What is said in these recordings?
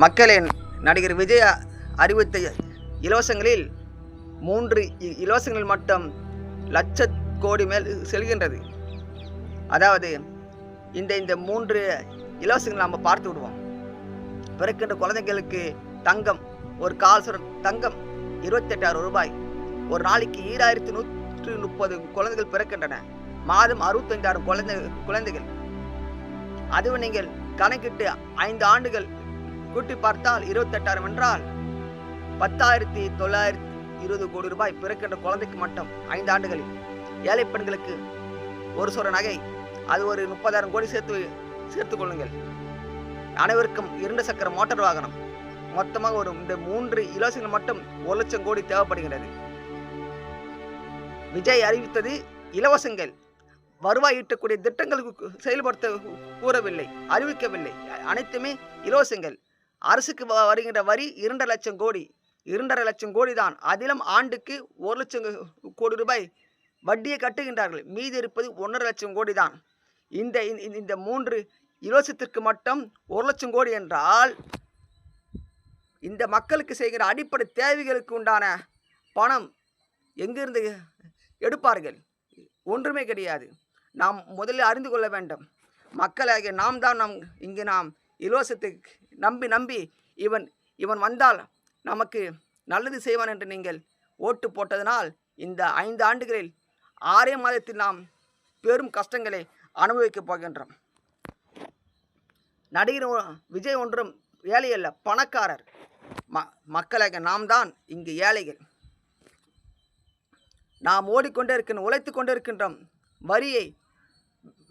மக்களே, நடிகர் விஜய் அறிவித்த இலவசங்களில் 3 இலவசங்கள் மட்டும் லட்ச கோடி மேல் செல்கின்றது. அதாவது இந்த 3 இலவசங்கள் நம்ம பார்த்து விடுவோம். பிறக்கின்ற குழந்தைகளுக்கு தங்கம், ஒரு கால் சுரம் தங்கம் 28,000 ரூபாய். ஒரு நாளைக்கு 2130 குழந்தைகள் பிறக்கின்றன. மாதம் 65,000 குழந்தைகள். அதுவும் நீங்கள் கணக்கிட்டு 5 ஆண்டுகள் கூட்டி பார்த்தால் 28,000 என்றால் 10,920 கோடி ரூபாய் பிறக்கின்ற குழந்தைக்கு மட்டும் 5 ஆண்டுகளில். ஏழை பெண்களுக்கு ஒரு சொர நகை, அது ஒரு 30,000 கோடி சேர்த்துக் கொள்ளுங்கள். அனைவருக்கும் 2 சக்கர மோட்டார் வாகனம். மொத்தமாக இந்த 3 இலவசங்கள் மட்டும் 1 லட்சம் கோடி தேவைப்படுகிறது. விஜய் அறிவித்தது இலவசங்கள். வருவாய் ஈட்டக்கூடிய திட்டங்களுக்கு செயல்படுத்த கூறவில்லை, அறிவிக்கவில்லை. அனைத்துமே இலவசங்கள். அரசுக்கு வருகின்ற வரி 2.5 லட்சம் கோடி. 2.5 லட்சம் கோடி தான். அதிலும் ஆண்டுக்கு 1 லட்சம் கோடி ரூபாய் வட்டியை கட்டுகின்றார்கள். மீதி இருப்பது 1.5 லட்சம் கோடி தான். இந்த 3 இலவசத்திற்கு மட்டும் 1 லட்சம் கோடி என்றால் இந்த மக்களுக்கு செய்கிற அடிப்படை தேவைகளுக்கு உண்டான பணம் எங்கிருந்து எடுப்பார்கள்? ஒன்றுமே கிடையாது. நாம் முதலில் அறிந்து கொள்ள வேண்டும். மக்களாகிய நாம் இலவசத்தை நம்பி இவன் வந்தால் நமக்கு நல்லது செய்வான் என்று நீங்கள் ஓட்டு போட்டதனால் இந்த 5 ஆண்டுகளில் 6 மாதத்தில் நாம் பெரும் கஷ்டங்களை அனுபவிக்கப் போகின்றோம். நடிகர் விஜய் ஒன்றும் ஏழை அல்ல, பணக்காரர். மக்களாக நாம் தான் இங்கு ஏழைகள். நாம் ஓடிக்கொண்டே இருக்கின்றோம், உழைத்து கொண்டே இருக்கின்றோம். வரியை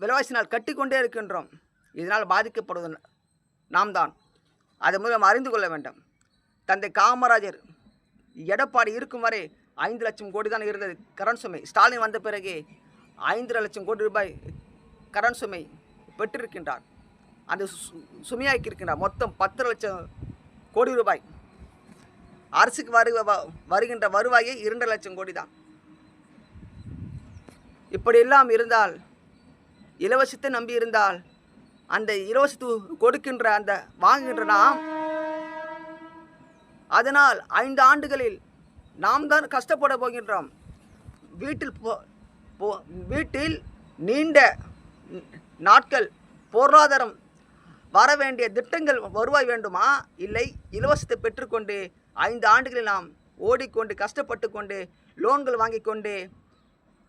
விலைவாசினால் கட்டிக்கொண்டே இருக்கின்றோம். இதனால் பாதிக்கப்படுவது நாம் தான். அதை மூலம் அறிந்து கொள்ள வேண்டும். தந்தை காமராஜர், எடப்பாடி இருக்கும் வரை 5 லட்சம் கோடி தான் இருந்தது கடன் சுமை. ஸ்டாலின் வந்த பிறகு 5 லட்சம் கோடி ரூபாய் கடன் சுமை பெற்றிருக்கின்றார். அந்த சுமையாக்கி இருக்கின்றார். மொத்தம் 10 லட்சம் கோடி ரூபாய். அரசுக்கு வருகின்ற வருவாயை 2 லட்சம் கோடி தான். இப்படியெல்லாம் இருந்தால், இலவசத்தை நம்பி இருந்தால், அந்த இலவசத்து கொடுக்கின்ற வாங்குகின்ற நாம், அதனால் 5 ஆண்டுகளில் நாம் தான் கஷ்டப்பட போகின்றோம். வீட்டில் நீண்ட நாட்கள் பொருளாதாரம் வர வேண்டிய திட்டங்கள் வருவாய் வேண்டுமா? இல்லை, இலவசத்தை பெற்றுக்கொண்டு 5 ஆண்டுகளில் நாம் ஓடிக்கொண்டு கஷ்டப்பட்டு கொண்டு லோன்கள் வாங்கி கொண்டு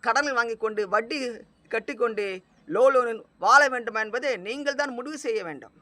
கடனில் வாங்கி கொண்டு வட்டி கட்டிக்கொண்டு லோனில் வாழ வேண்டும் என்பதை நீங்கள் தான் முடிவு செய்ய வேண்டும்.